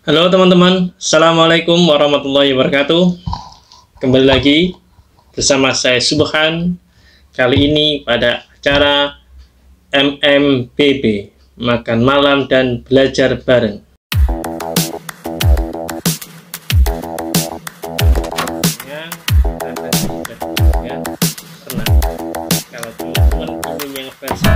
Halo teman-teman, Assalamualaikum warahmatullahi wabarakatuh. Kembali lagi bersama saya Subhan. Kali ini pada acara MMBB, Makan Malam dan Belajar Bareng. Kalau teman-teman ingin yang versi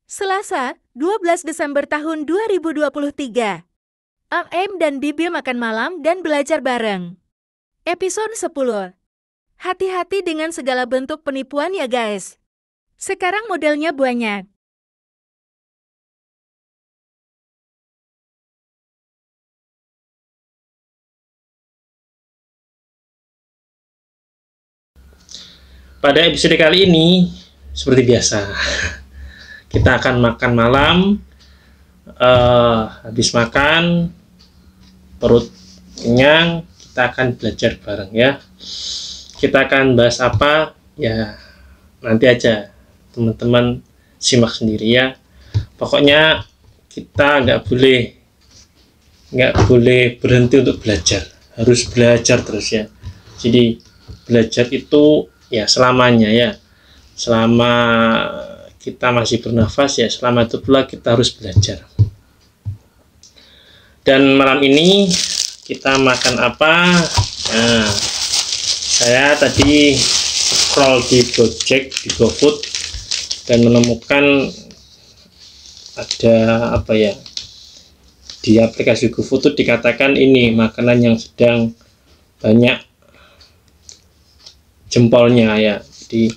Selasa, 12 Desember tahun 2023. AM dan Bibi makan malam dan belajar bareng. Episode 10. Hati-hati dengan segala bentuk penipuan ya guys. Sekarang modelnya banyak. Pada episode kali ini, seperti biasa, kita akan makan malam. Habis makan, perut kenyang, kita akan belajar bareng ya. Kita akan bahas apa? Ya, nanti aja teman-teman simak sendiri ya. Pokoknya kita nggak boleh berhenti untuk belajar. Harus belajar terus ya. Jadi belajar itu ya selamanya ya. Selama kita masih bernafas ya, selama itu pula kita harus belajar. Dan malam ini kita makan apa? Nah, saya tadi scroll di Gojek, di GoFood, dan menemukan ada apa ya, di aplikasi GoFood itu dikatakan ini makanan yang sedang banyak jempolnya ya, jadi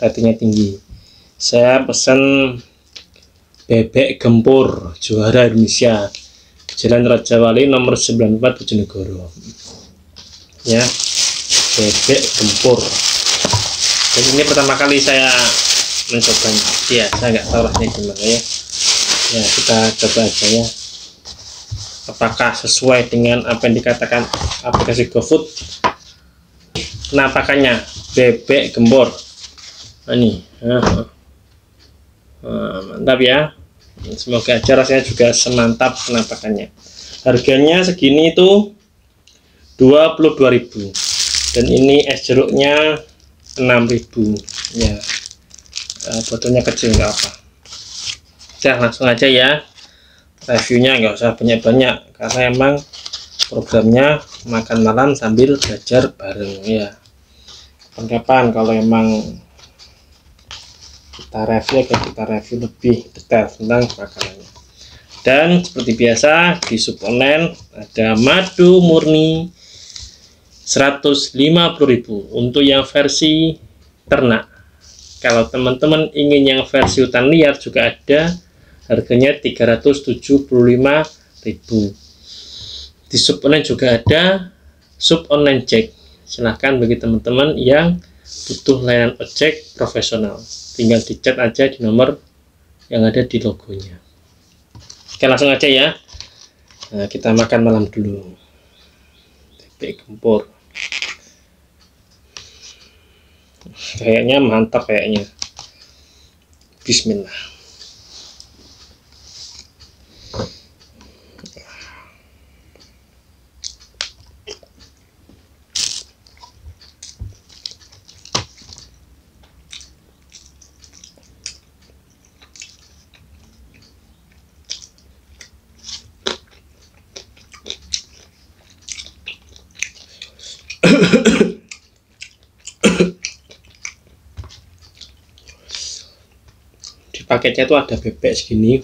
ratingnya tinggi. Saya pesan bebek gempur juara Indonesia, Jalan Raja Wali nomor 94 Bojonegoro ya, bebek gempur. Dan ini pertama kali saya mencobanya ya, saya nggak tahu rasanya gimana ya. Ya kita coba aja ya, apakah sesuai dengan apa yang dikatakan aplikasi GoFood. Penampakannya bebek gempur ini mantap ya. Semoga aja rasanya juga semantap penampakannya. Harganya segini itu 22.000, dan ini es jeruknya 6.000 ya. Botolnya kecil nggak apa. Udah langsung aja ya reviewnya, nggak usah banyak-banyak karena emang programnya makan malam sambil belajar bareng ya. Kapan-kapan kalau emang kita review lebih detail tentang makanannya. Dan seperti biasa di sub online ada madu murni 150.000 untuk yang versi ternak. Kalau teman-teman ingin yang versi hutan liar juga ada, harganya 375.000. Di sub online juga ada sub online Jack. Silahkan bagi teman-teman yang butuh layanan ojek profesional, tinggal dicat aja di nomor yang ada di logonya. Oke, langsung aja ya. Nah, kita makan malam dulu. Bebek gempur. Kayaknya mantap kayaknya. Bismillah. Di paketnya itu ada bebek segini,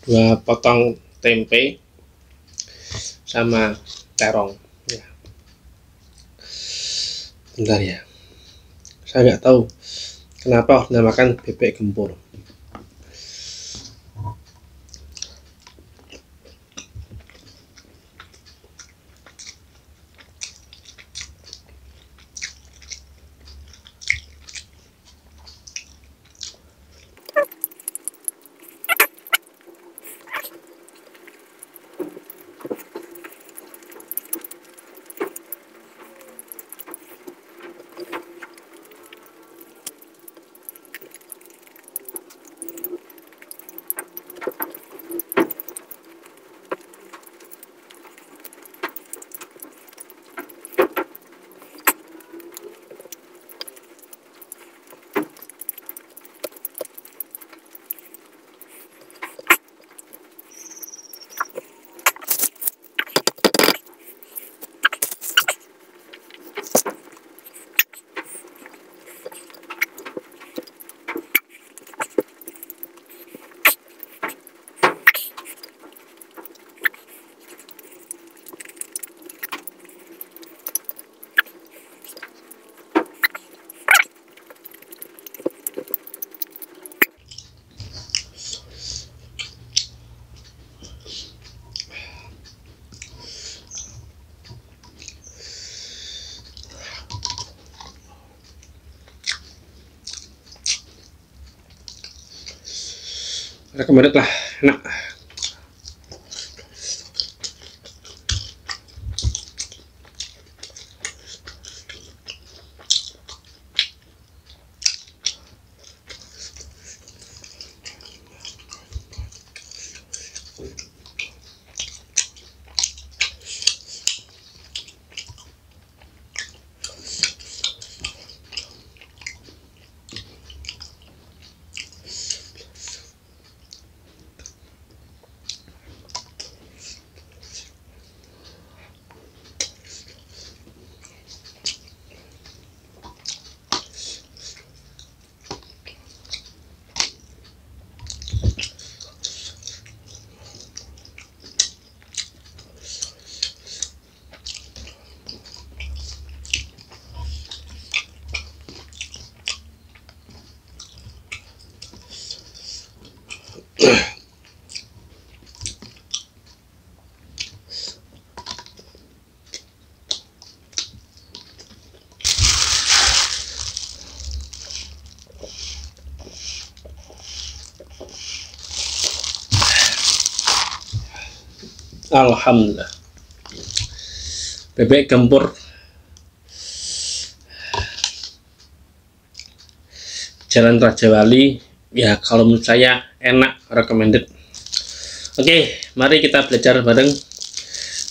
2 potong tempe sama terong ya. Bentar ya, saya nggak tahu kenapa dinamakan bebek gempur. recommended lah, enak. Alhamdulillah. Bebek gempur Jalan Raja Wali, ya kalau menurut saya enak, recommended. Oke, mari kita belajar bareng.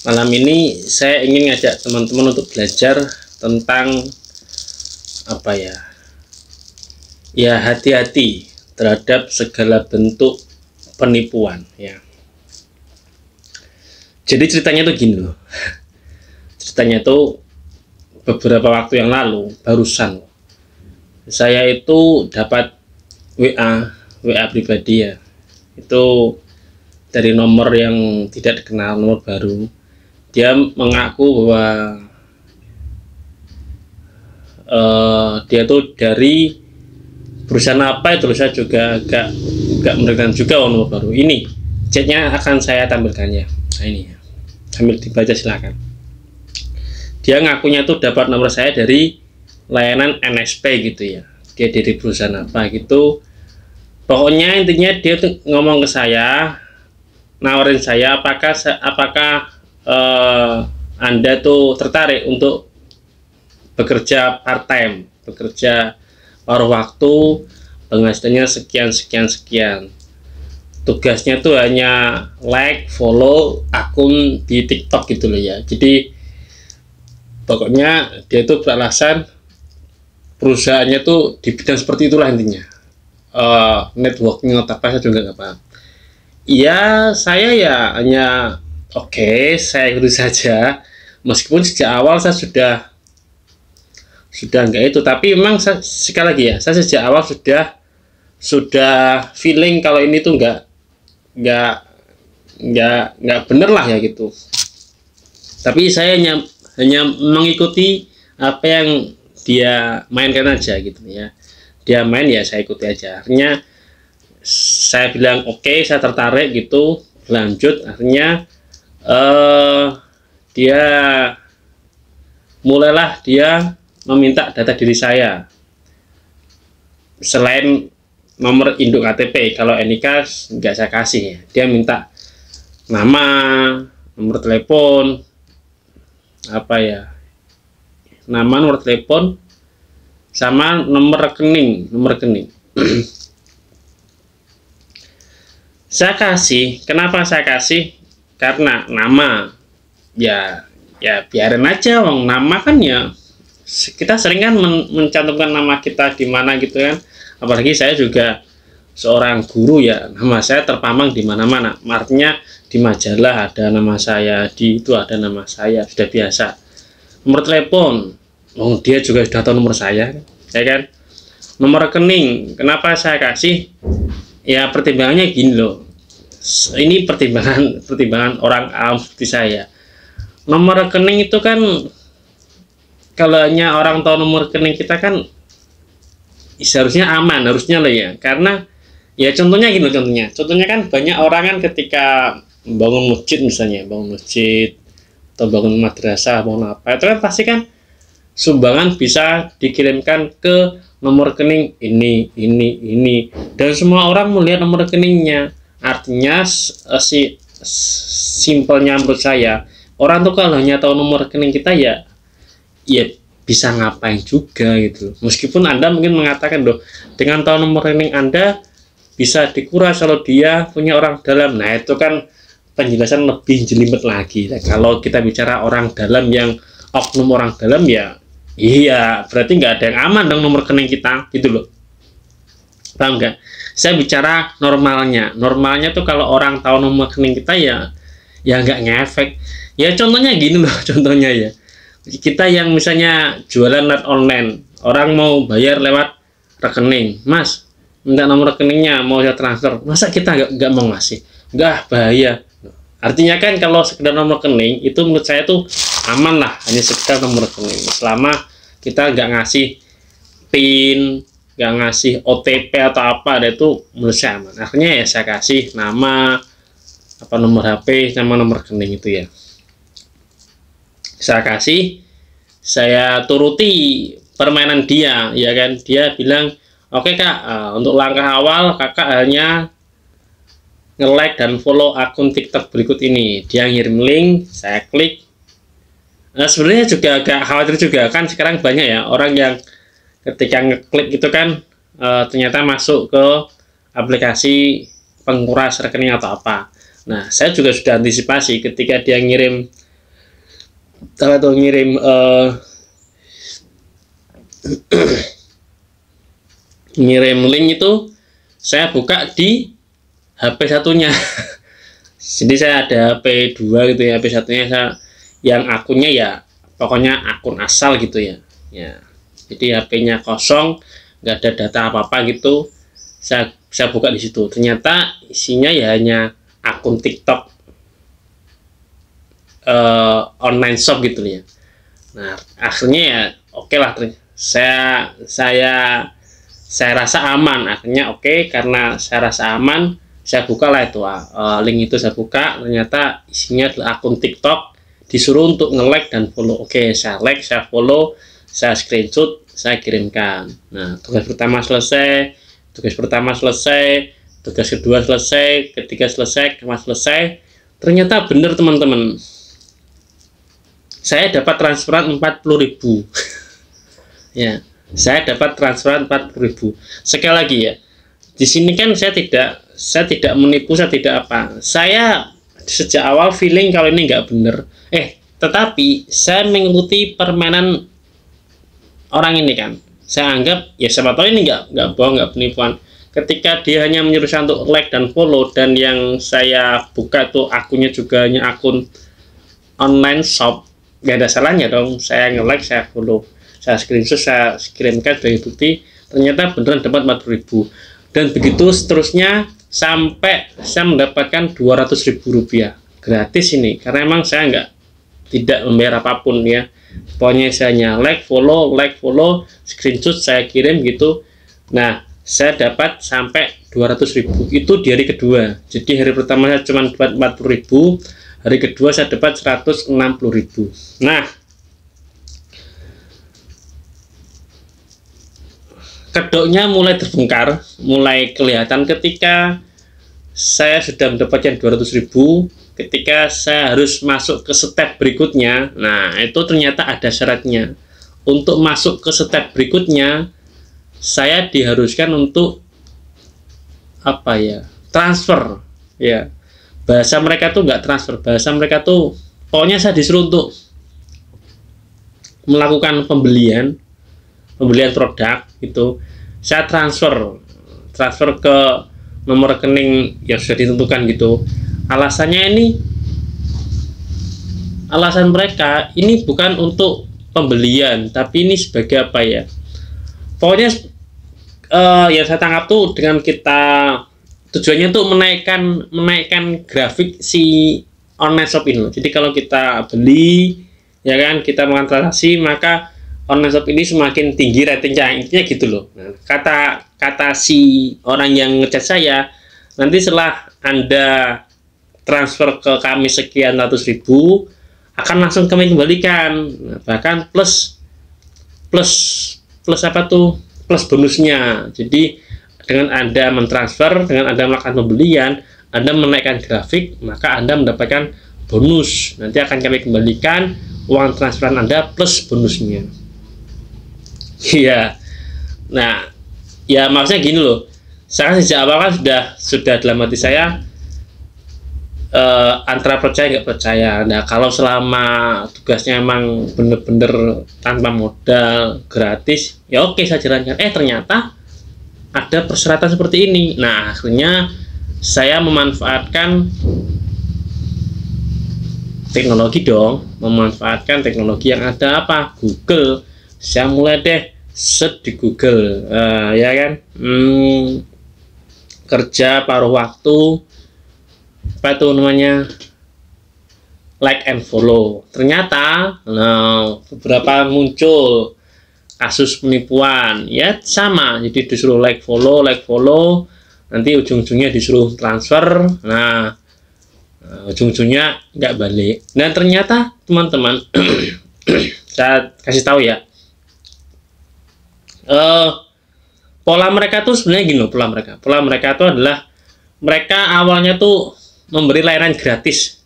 Malam ini saya ingin ngajak teman-teman untuk belajar tentang apa ya? Ya, hati-hati terhadap segala bentuk penipuan ya. Jadi ceritanya tuh gini loh. Ceritanya tuh beberapa waktu yang lalu, barusan saya itu dapat WA pribadi ya. Itu dari nomor yang tidak dikenal, nomor baru. Dia mengaku bahwa dia tuh dari perusahaan apa itu, saya juga agak menekan juga nomor baru. Ini chatnya akan saya tampilkan ya. Nah ini ya, sambil dibaca silakan. Dia ngakunya tuh dapat nomor saya dari layanan NSP gitu ya. Dia dari perusahaan apa gitu. Pokoknya intinya dia tuh ngomong ke saya, nawarin saya apakah Anda tuh tertarik untuk bekerja part time, bekerja paruh waktu, penghasilannya sekian. Tugasnya tuh hanya like, follow akun di TikTok gitu loh ya. Jadi pokoknya dia tuh beralasan perusahaannya tuh di bidang seperti itulah intinya. Networking atau apa saya juga nggak paham. Iya, saya ya hanya oke, saya ikuti saja. Meskipun sejak awal saya sudah enggak itu, tapi memang sekali lagi ya, saya sejak awal sudah feeling kalau ini tuh enggak bener lah ya gitu. Tapi saya hanya mengikuti apa yang dia mainkan aja gitu ya. Dia main ya saya ikuti aja. Akhirnya saya bilang oke, saya tertarik gitu, lanjut. Akhirnya mulailah dia meminta data diri saya. Selain nomor induk KTP, kalau NIK nggak saya kasih ya. Dia minta nama, nomor telepon, nomor telepon, sama nomor rekening. Saya kasih. Kenapa saya kasih? Karena nama ya biarin aja, wong nama kan ya kita sering kan mencantumkan nama kita di mana gitu kan. Apalagi saya juga seorang guru ya, nama saya terpampang di mana-mana. Artinya di majalah ada nama saya, di itu ada nama saya, sudah biasa. Nomor telepon, dia juga sudah tahu nomor saya, ya kan. Nomor rekening, kenapa saya kasih? Ya pertimbangannya gini loh. Ini pertimbangan orang awam seperti saya. Nomor rekening itu kan, kalau hanya orang tahu nomor rekening kita kan seharusnya aman, harusnya lah ya. Karena ya contohnya gini, contohnya kan banyak orang kan ketika bangun masjid misalnya, atau bangun madrasah, bangun apa, itu kan pasti kan sumbangan bisa dikirimkan ke nomor rekening ini dan semua orang melihat nomor rekeningnya. Artinya simpelnya menurut saya, orang tuh kalau hanya tahu nomor rekening kita ya bisa ngapain juga gitu. Meskipun Anda mungkin mengatakan loh, dengan tahu nomor rekening Anda bisa dikuras kalau dia punya orang dalam. Nah, itu kan penjelasan lebih jelimet lagi. Nah, kalau kita bicara orang dalam yang oknum orang dalam ya iya, berarti nggak ada yang aman dong nomor rekening kita gitu loh. Paham nggak? Saya bicara normalnya. Normalnya tuh kalau orang tahu nomor rekening kita ya nggak ngefek. Ya contohnya gini loh, contohnya ya. Kita yang misalnya jualan lewat online, orang mau bayar lewat rekening, Mas, minta nomor rekeningnya, mau saya transfer, masa kita nggak mau ngasih? Nggak, bahaya. Artinya kan kalau sekedar nomor rekening itu menurut saya tuh aman lah, hanya sekedar nomor rekening. Selama kita nggak ngasih PIN, nggak ngasih OTP atau apa, itu menurut saya aman. Akhirnya ya saya kasih nama, nomor HP, sama nomor rekening itu ya. Saya kasih, saya turuti permainan dia, ya kan? Dia bilang, oke kak, untuk langkah awal kakak hanya nge-like dan follow akun TikTok berikut ini. Dia ngirim link, saya klik. Sebenarnya juga agak khawatir juga kan, sekarang banyak ya orang yang ketika ngeklik itu kan ternyata masuk ke aplikasi penguras rekening atau apa. Nah, saya juga sudah antisipasi ketika dia ngirim ngirim link itu, saya buka di HP satunya. Jadi saya ada HP 2 gitu ya, HP satunya yang akunnya ya pokoknya akun asal gitu ya. Jadi HP-nya kosong, nggak ada data apa-apa gitu. Saya buka di situ. Ternyata isinya ya hanya akun TikTok online shop gitu ya. Nah, akhirnya ya oke lah, saya rasa aman. Akhirnya oke, karena saya rasa aman, saya buka lah itu link itu, saya buka, ternyata isinya adalah akun TikTok, disuruh untuk nge-like dan follow. Oke, saya like, saya follow, saya screenshot, saya kirimkan. Nah, tugas pertama selesai, tugas kedua selesai, ketiga selesai, keempat selesai. Ternyata benar teman-teman, saya dapat transferan 40.000. Ya, saya dapat transferan 40.000. Sekali lagi ya, di sini kan saya tidak menipu, saya tidak apa. Saya sejak awal feeling kalau ini nggak benar. Tetapi saya mengikuti permainan orang ini kan. Saya anggap ya siapa tahu ini nggak bohong, nggak penipuan. Ketika dia hanya menyuruh saya untuk like dan follow, dan yang saya buka tuh akunnya juga hanya akun online shop, nggak ada salahnya dong saya nge-like, saya follow, saya screenshot, saya kirimkan sebagai bukti. Ternyata beneran dapat 40.000, dan begitu seterusnya sampai saya mendapatkan 200.000 rupiah gratis ini, karena emang saya tidak membayar apapun ya. Pokoknya saya hanya like follow, screenshot saya kirim gitu. Nah, saya dapat sampai 200.000 itu di hari kedua. Jadi hari pertama saya cuma dapat 40.000, hari kedua saya dapat 160.000. Nah, kedoknya mulai terbongkar, mulai kelihatan ketika saya sudah mendapatkan 200.000. Ketika saya harus masuk ke step berikutnya, nah itu ternyata ada syaratnya. Untuk masuk ke step berikutnya, saya diharuskan untuk transfer ya. Bahasa mereka tuh nggak transfer, bahasa mereka tuh pokoknya saya disuruh untuk melakukan pembelian produk itu. Saya transfer ke nomor rekening yang sudah ditentukan gitu. Alasan mereka ini bukan untuk pembelian, tapi ini sebagai apa ya, pokoknya yang saya tangkap tuh dengan kita tujuannya tuh menaikkan grafik si online shop ini. Jadi kalau kita beli ya kan, kita melakukan transaksi, maka online shop ini semakin tinggi ratingnya, intinya gitu loh. Nah, kata si orang yang ngechat saya, nanti setelah Anda transfer ke kami sekian ratus ribu, akan langsung kami kembalikan. Nah, bahkan plus bonusnya. Jadi dengan Anda mentransfer, dengan Anda melakukan pembelian, Anda menaikkan grafik, maka Anda mendapatkan bonus. Nanti akan kami kembalikan uang transferan Anda plus bonusnya. Iya. Nah, ya maksudnya gini loh. Saya sejak awal kan sudah dalam hati saya antara percaya nggak percaya. Nah, kalau selama tugasnya emang bener-bener tanpa modal, gratis, ya oke saya jalankan. Ternyata ada persyaratan seperti ini. Nah, akhirnya saya memanfaatkan teknologi memanfaatkan teknologi yang ada apa? Google. Saya mulai deh search di Google, ya kan? Kerja paruh waktu, apa itu namanya, like and follow. Ternyata beberapa muncul kasus penipuan, ya sama, jadi disuruh like follow, nanti ujung-ujungnya disuruh transfer, ujung-ujungnya nggak balik. Dan ternyata teman-teman saya kasih tahu ya, pola mereka tuh sebenarnya gini loh. Pola mereka tuh adalah mereka awalnya tuh memberi layanan gratis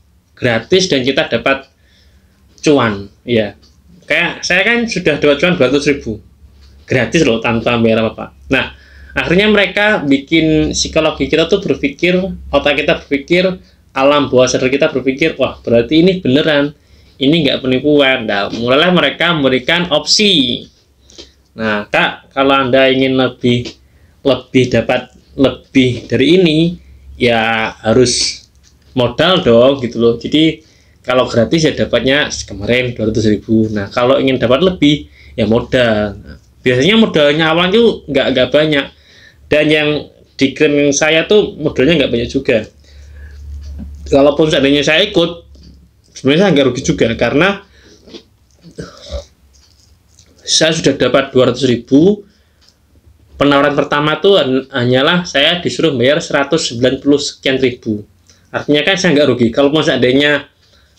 dan kita dapat cuan, ya. Kayak saya kan sudah dapat cuan 200.000 gratis loh, tanpa bayar apa-apa. Nah, akhirnya mereka bikin psikologi kita tuh berpikir, otak kita berpikir, alam bawah sadar kita berpikir, wah berarti ini beneran, ini nggak penipuan. Nah, mulailah mereka memberikan opsi. Nah, Kak, kalau Anda ingin lebih dapat lebih dari ini, ya harus modal dong gitu loh. Jadi kalau gratis ya dapatnya kemarin 200.000. Nah, kalau ingin dapat lebih ya modal. Nah, biasanya modalnya awalnya tuh nggak banyak. Dan yang diklaim saya tuh modalnya nggak banyak juga. Kalaupun seandainya saya ikut, sebenarnya saya nggak rugi juga, karena saya sudah dapat 200.000. Penawaran pertama tuh hanyalah saya disuruh bayar 190 sekian ribu. Artinya kan saya nggak rugi. Kalau seandainya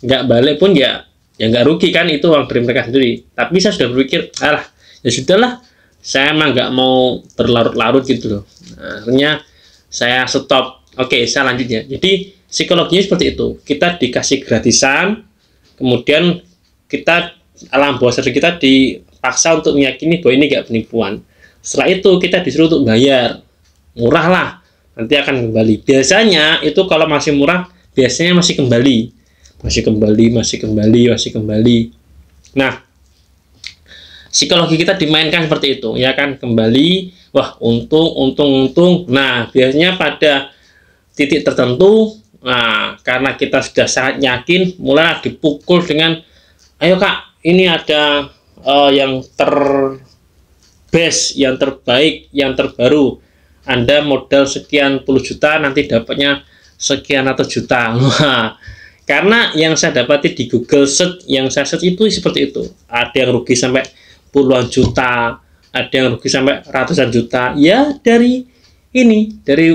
nggak balik pun ya nggak rugi kan, itu uang dari mereka sendiri. Tapi saya sudah berpikir, ya sudahlah, saya emang nggak mau berlarut-larut gitu loh. Nah, akhirnya saya stop. Oke, saya lanjut ya. Jadi psikologinya seperti itu. Kita dikasih gratisan, kemudian kita, alam bawah sadar kita dipaksa untuk meyakini bahwa ini nggak penipuan. Setelah itu kita disuruh untuk bayar, murah lah, nanti akan kembali. Biasanya itu kalau masih murah, biasanya masih kembali. Nah, psikologi kita dimainkan seperti itu, ya kan, kembali, wah untung. Nah, biasanya pada titik tertentu, karena kita sudah sangat yakin, mulai dipukul dengan, ayo Kak, ini ada yang best, yang terbaik, yang terbaru. Anda modal sekian puluh juta, nanti dapatnya sekian ratus juta. Karena yang saya dapati di Google search, yang saya search itu seperti itu. Ada yang rugi sampai puluhan juta, ada yang rugi sampai ratusan juta. Ya dari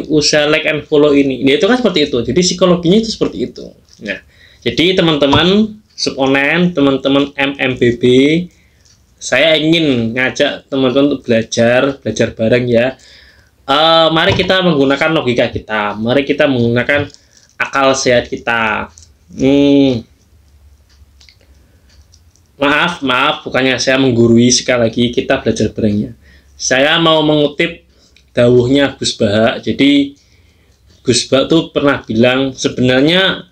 usaha like and follow ini. Ya, itu kan seperti itu. Jadi psikologinya itu seperti itu. Nah, jadi teman-teman Subonen, teman-teman MMBB, saya ingin ngajak teman-teman untuk belajar bareng ya. Mari kita menggunakan logika kita, mari kita menggunakan akal sehat kita. Maaf, bukannya saya menggurui, sekali lagi kita belajar barengnya. Saya mau mengutip dawuhnya Gus Bahak. Jadi Gus Bahak tuh pernah bilang, sebenarnya,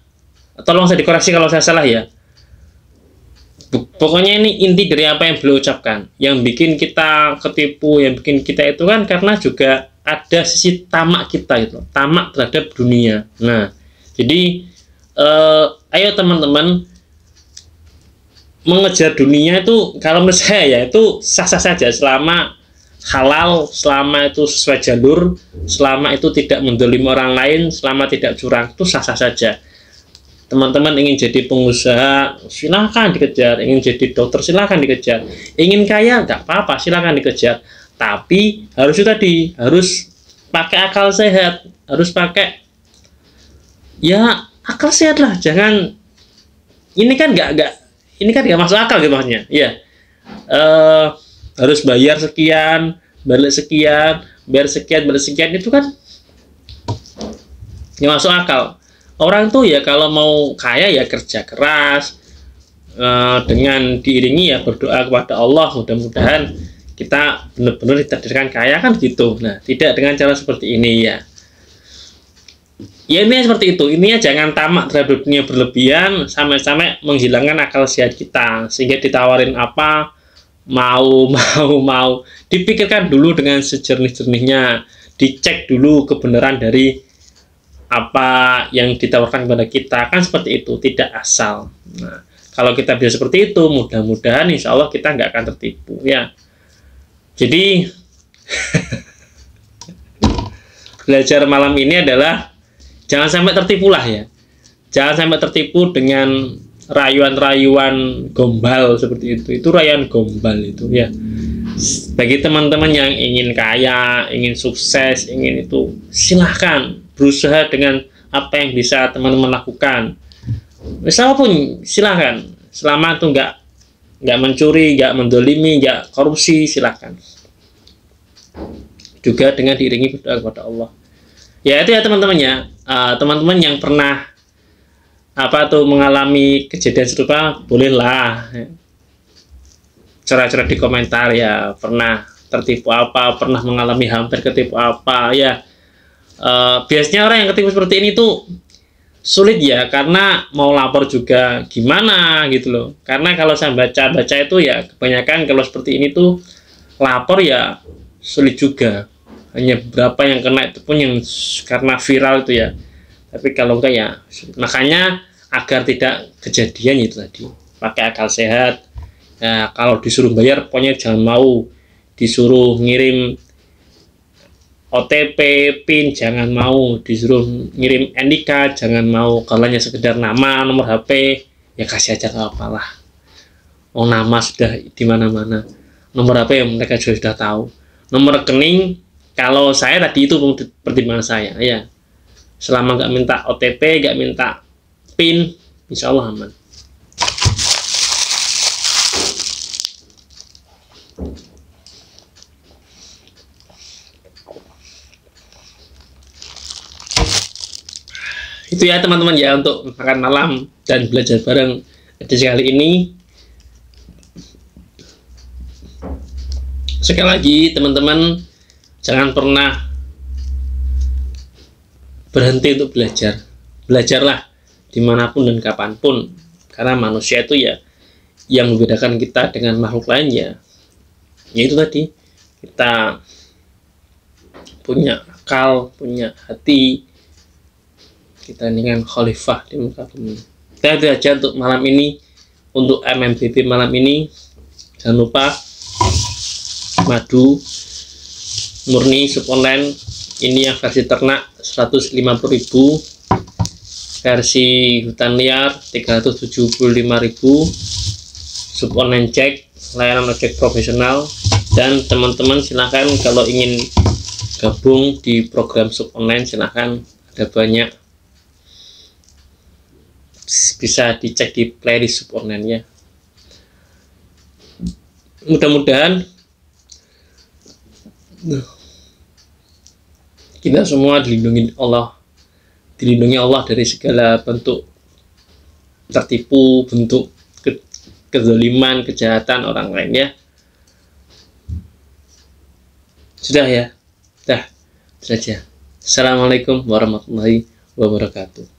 tolong saya dikoreksi kalau saya salah ya. Pokoknya ini inti dari apa yang beliau ucapkan. Yang bikin kita ketipu, yang bikin kita itu kan karena juga ada sisi tamak kita itu, tamak terhadap dunia. Nah, jadi ayo teman-teman, mengejar dunia itu kalau menurut saya ya itu sah-sah saja selama halal, selama itu sesuai jalur, selama itu tidak mendolimi orang lain, selama tidak curang, itu sah-sah saja. Teman-teman ingin jadi pengusaha, silahkan dikejar. Ingin jadi dokter, silahkan dikejar. Ingin kaya, nggak apa-apa, silahkan dikejar. Tapi harus itu tadi, harus pakai akal sehat, harus pakai ya akal sehat lah. Jangan, ini kan nggak masuk akal gitu maksudnya. Ya, harus bayar sekian, balik sekian, biar sekian itu kan nggak masuk akal. Orang tuh ya kalau mau kaya ya kerja keras, dengan diiringi ya berdoa kepada Allah, mudah-mudahan kita benar-benar ditakdirkan kaya kan gitu. Nah, tidak dengan cara seperti ini ya. Ya ini seperti itu. Ini jangan tamak terhadap dunia berlebihan sampai-sampai menghilangkan akal sehat kita, sehingga ditawarin apa mau dipikirkan dulu dengan sejernih-jernihnya, dicek dulu kebenaran dari apa yang ditawarkan kepada kita, kan seperti itu, tidak asal. Nah, kalau kita bisa seperti itu, mudah-mudahan insya Allah kita nggak akan tertipu ya. Jadi belajar malam ini adalah jangan sampai tertipu lah ya. Jangan sampai tertipu dengan rayuan-rayuan gombal seperti itu. Itu rayuan gombal itu ya. Bagi teman-teman yang ingin kaya, ingin sukses, ingin itu, silahkan berusaha dengan apa yang bisa teman-teman lakukan. Misal pun silahkan, selama itu nggak mencuri, nggak mendolimi, nggak korupsi, silahkan. Juga dengan diiringi berdoa kepada Allah. Ya itu ya teman-temannya, teman-teman yang pernah mengalami kejadian serupa, bolehlah cerah-cerah di komentar ya, pernah tertipu apa, pernah mengalami hampir ketipu apa ya. Biasanya orang yang ketipu seperti ini tuh sulit ya, karena mau lapor juga gimana gitu loh. Karena kalau saya baca itu ya kebanyakan kalau seperti ini tuh lapor ya sulit juga. Hanya beberapa yang kena, itu pun yang karena viral itu ya. Tapi kalau enggak ya, makanya agar tidak kejadian itu tadi, pakai akal sehat. Ya, kalau disuruh bayar pokoknya jangan mau, disuruh ngirim OTP, PIN jangan mau, disuruh ngirim NIK jangan mau. Kalau hanya sekedar nama, nomor HP ya kasih aja, nggak apalah. Oh, nama sudah di mana-mana, nomor HP yang mereka juga sudah tahu. Nomor rekening, kalau saya tadi itu pertimbangan saya ya, selama nggak minta OTP, nggak minta PIN, insya Allah aman. Itu ya teman-teman ya, untuk makan malam dan belajar bareng edisi kali ini. Sekali lagi teman-teman, jangan pernah berhenti untuk belajar. Belajarlah dimanapun dan kapanpun, karena manusia itu ya yang membedakan kita dengan makhluk lain ya itu tadi, kita punya akal, punya hati, kita ini kan khalifah di muka bumi. Kita itu aja untuk malam ini, untuk MMBB malam ini. Jangan lupa madu murni sup online ini yang versi ternak 150.000, versi hutan liar 375.000, sup online cek, layanan ojek profesional. Dan teman-teman silahkan kalau ingin gabung di program sup online, silahkan, ada banyak, bisa dicek di playlist sup online ya. Mudah-mudahan kita semua dilindungi Allah dari segala bentuk tertipu, bentuk kezaliman, kejahatan orang lain ya. Sudah ya, sudah saja. Assalamualaikum warahmatullahi wabarakatuh.